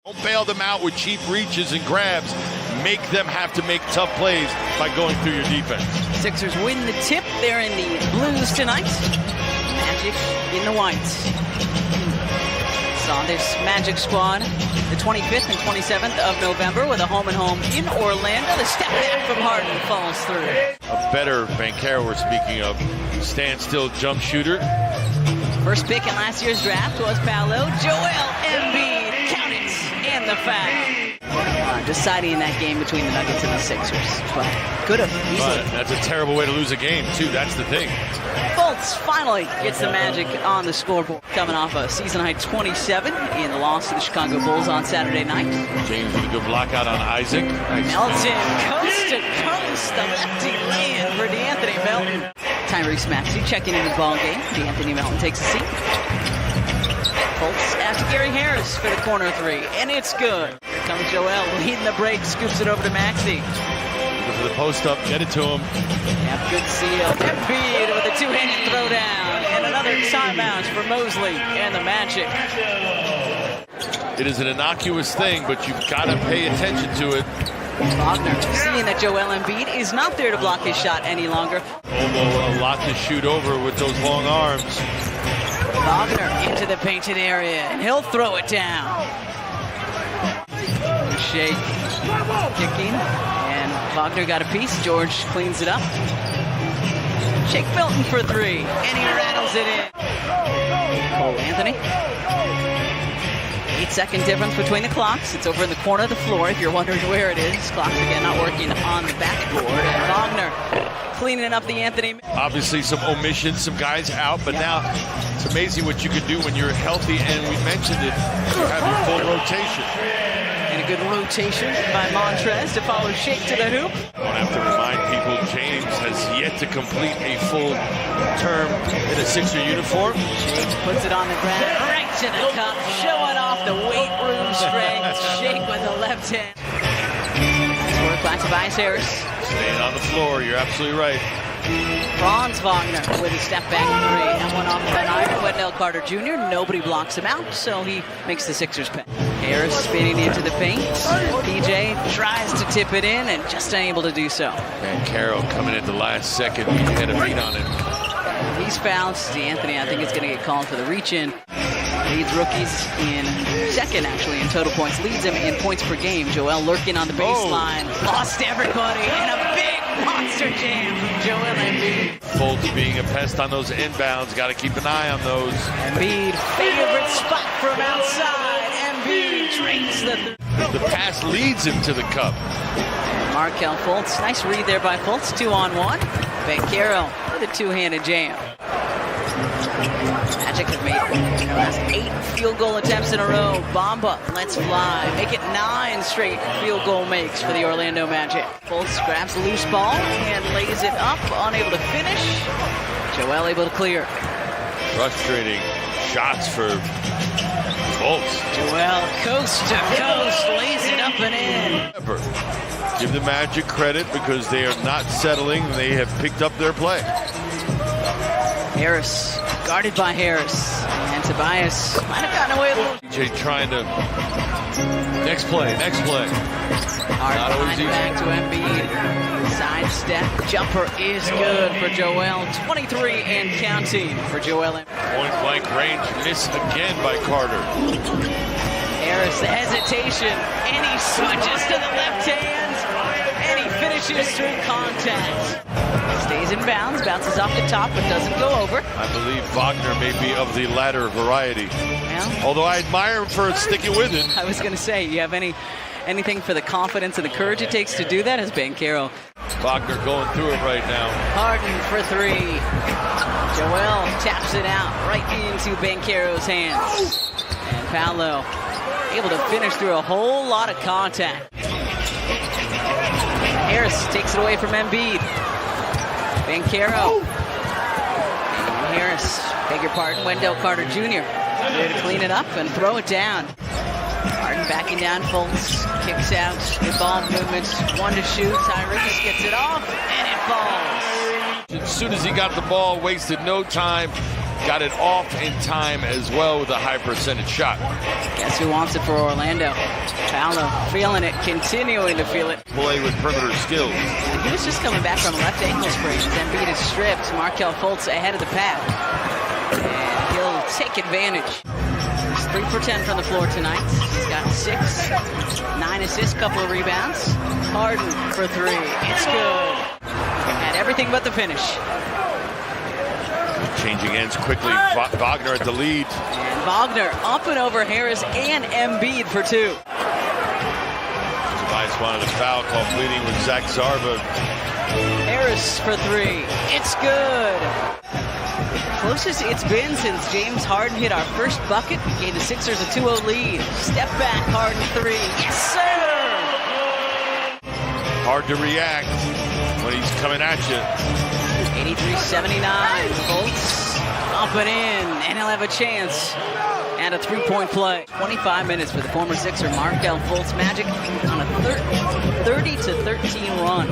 Don't bail them out with cheap reaches and grabs. Make them have to make tough plays by going through your defense. Sixers win the tip. They're in the blues tonight. Magic in the whites. Saw this Magic squad the 25th and 27th of November with a home-and-home in Orlando. The step back from Harden falls through. A better Banchero we're speaking of. Standstill jump shooter. First pick in last year's draft was Paolo. Joel Embiid, count it, and the foul. Deciding that game between the Nuggets and the Sixers, but could have easily. But that's a terrible way to lose a game, too. That's the thing. Fultz finally gets the Magic on the scoreboard, coming off a season-high 27 in the loss to the Chicago Bulls on Saturday night. James with a good blockout on Isaac. Melton, coast to coast, the lefty lay-in for DeAnthony Melton. Tyrese Maxey checking in the ball game. DeAnthony Melton takes a seat. Fultz after Gary Harris for the corner three, and it's good. Here comes Joel leading the break, scoops it over to Maxey. Looking for the post-up, get it to him. Yep, good seal. Embiid with a two-handed throwdown, and another timeout for Mosley and the Magic. It is an innocuous thing, but you've got to pay attention to it. Wagner seeing that Joel Embiid is not there to block his shot any longer. Although a lot to shoot over with those long arms. Wagner into the painted area, and he'll throw it down. Shake, kicking, and Wagner got a piece. George cleans it up. Shake Milton for three, and he rattles it in. Cole Anthony. 8-second difference between the clocks. It's over in the corner of the floor if you're wondering where it is. Clocks again not working on the backboard. And Wagner cleaning up the Anthony. Obviously some omissions, some guys out, but now it's amazing what you can do when you're healthy, and we mentioned it, you have your full rotation. And a good rotation by Montrez to follow Shake to the hoop. I don't have to remind people, James has yet to complete a full term in a Sixer uniform. Shake puts it on the ground, right to the cup, showing off the weight room strength. Shake with the left hand. Nice work by Tobias Harris. Staying on the floor, you're absolutely right. Franz Wagner with a step back three, and one off the iron. Wendell Carter Jr. Nobody blocks him out, so he makes the Sixers pay. Harris spinning into the paint. PJ tries to tip it in and just unable to do so. Banchero coming at the last second, had a beat on him. He's fouled. DeAnthony, I think, is going to get called for the reach-in. Leads rookies in second, actually, in total points. Leads him in points per game. Joel lurking on the baseline. Lost everybody, and a big monster jam from Joel Embiid. Fultz being a pest on those inbounds. Got to keep an eye on those. Embiid, favorite spot from outside. Embiid drinks the pass leads him to the cup. Markelle Fultz, nice read there by Fultz. 2-on-1. Banchero with a two-handed jam. Magic have made their last 8 field goal attempts in a row. Bamba lets fly. Make it 9 straight field goal makes for the Orlando Magic. Fultz grabs the loose ball and lays it up, unable to finish. Joel able to clear. Frustrating shots for Fultz. Joel coast to coast, lays it up and in. Give the Magic credit because they are not settling. They have picked up their play. Harris, guarded by Harris. And Tobias might have gotten away a little. PJ trying to. Next play. Hard not always easy. Back to Embiid. Sidestep jumper is good for Joel. 23 and counting for Joel. Point blank range miss again by Carter. Harris, the hesitation, and he switches to the left hand, and he finishes through contact. Stays in bounds, bounces off the top, but doesn't go over. I believe Wagner may be of the latter variety. Well, although I admire him for sticking with it. I was going to say, you have anything for the confidence and the courage it takes to do that as Banchero. Wagner going through it right now. Harden for three. Joel taps it out right into Banchero's hands. And Paolo able to finish through a whole lot of contact. Harris takes it away from Embiid. Banchero. And Harris, beg your pardon, Wendell Carter Jr. there to clean it up and throw it down. Harden backing down, Fultz kicks out, good ball movement, one to shoot, Tyrese gets it off, and it falls. As soon as he got the ball, wasted no time, got it off in time as well with a high percentage shot. Guess who wants it for Orlando? Paolo feeling it, continuing to feel it. Play with perimeter skills. He was just coming back from a left ankle sprain. Embiid is stripped. Markelle Fultz ahead of the pack. And he'll take advantage. He's 3 for 10 from the floor tonight. He's got 6, 9 assists, couple of rebounds. Harden for 3. It's good. Had everything but the finish. Changing ends quickly. Wagner at the lead. And Wagner up and over Harris and Embiid for 2. Tobias wanted a foul call, pleading with Zach Zarba. Harris for 3. It's good. Closest it's been since James Harden hit our first bucket. Gave the Sixers a 2-0 lead. Step back, Harden 3. Yes, sir! Hard to react when he's coming at you. 83-79. Fultz up and in, and he'll have a chance at a 3-point play. 25 minutes for the former Sixer Markelle Fultz Magic on a 30-13 run.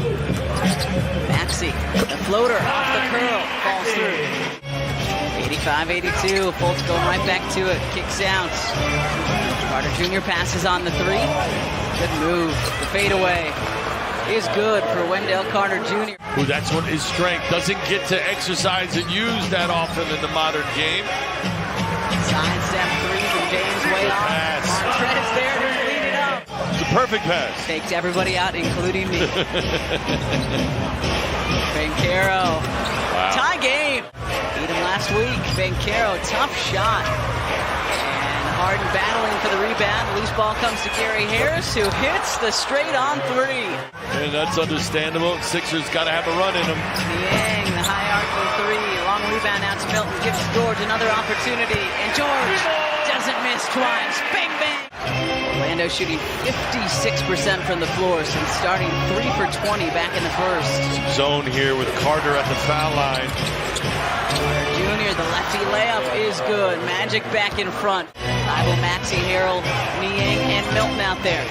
Maxey, the floater off the curl, falls through. 85-82, Fultz going right back to it, kicks out. Carter Jr. passes on the 3. Good move. The fadeaway is good for Wendell Carter Jr. Who that's what his strength. Doesn't get to exercise and use that often in the modern game. Side step 3 from James way off. Pass. Montrez there to clean it up. It's a perfect pass. Takes everybody out, including me. Banchero. Wow. Tie game. Beat him last week. Banchero, tough shot. And Harden battling for the rebound. Loose ball comes to Gary Harris, who hits the straight-on 3. And that's understandable. Sixers got to have a run in them. Niang, the high arc for 3. Long rebound out to Milton. Gives George another opportunity. And George doesn't miss twice. Bang, bang. Orlando shooting 56% from the floor since starting 3 for 20 back in the first. Zone here with Carter at the foul line. Jr., the lefty layup is good. Magic back in front. Bible, Maxey, Harrell, Niang, and Milton out there.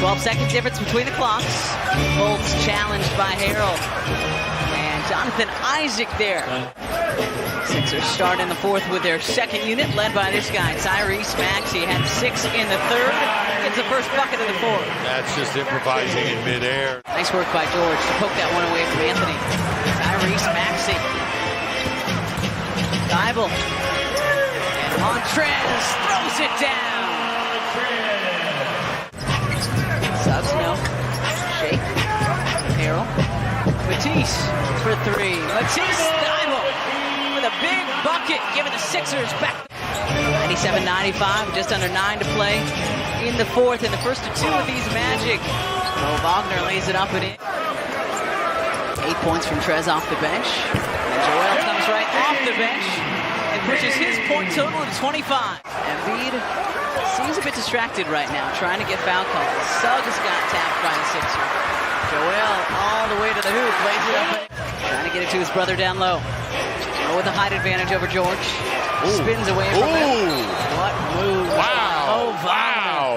12 seconds difference between the clocks. Fultz challenged by Harrell. And Jonathan Isaac there. Sixers start in the fourth with their second unit, led by this guy, Tyrese Maxey. Had 6 in the third. Gets the first bucket of the fourth. That's just improvising in midair. Nice work by George to poke that one away from Anthony. Tyrese Maxey. Bible. And Montrez throws it down. Suggs, no. Shake. Harrell. Matisse for 3. Matisse, Bible with a big bucket, giving the Sixers back. 97-95, just under 9 to play in the fourth, and the first of 2 of these Magic. Mo Wagner lays it up and in. 8 points from Trez off the bench. And Joel comes right off the bench and pushes his point total to 25. Embiid seems a bit distracted right now, trying to get foul calls. Suggs got tapped by the Sixer. Joel all the way to the hoop, lays it up, trying to get it to his brother down low. With a height advantage over George. Spins away from him. What move? Wow. Oh, wow.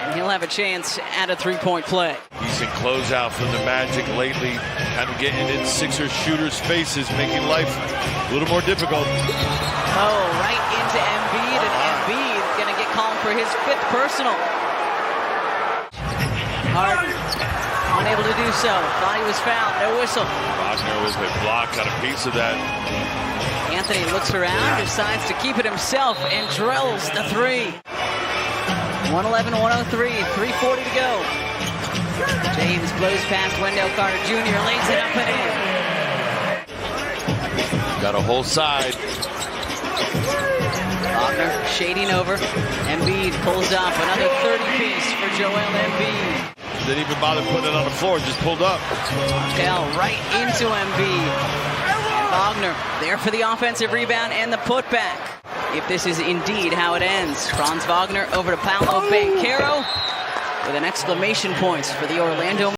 And he'll have a chance at a 3-point play. Decent closeout from the Magic lately. Kind of getting in Sixers shooters' faces, making life a little more difficult. Oh, right into Embiid, and Embiid going to get called for his 5th personal. Harden unable to do so. Thought he was fouled. No whistle. Wagner with a block, got a piece of that. Anthony looks around, decides to keep it himself, and drills the 3. 111-103, 3:40 to go. James blows past Wendell Carter Jr., lays it up and in. Got a whole side. Wagner shading over. Embiid pulls up. Another 30-piece for Joel Embiid. Didn't even bother putting it on the floor, just pulled up. Markelle right into Embiid. And Wagner there for the offensive rebound and the putback. If this is indeed how it ends. Franz Wagner over to Paolo Banchero with an exclamation point for the Orlando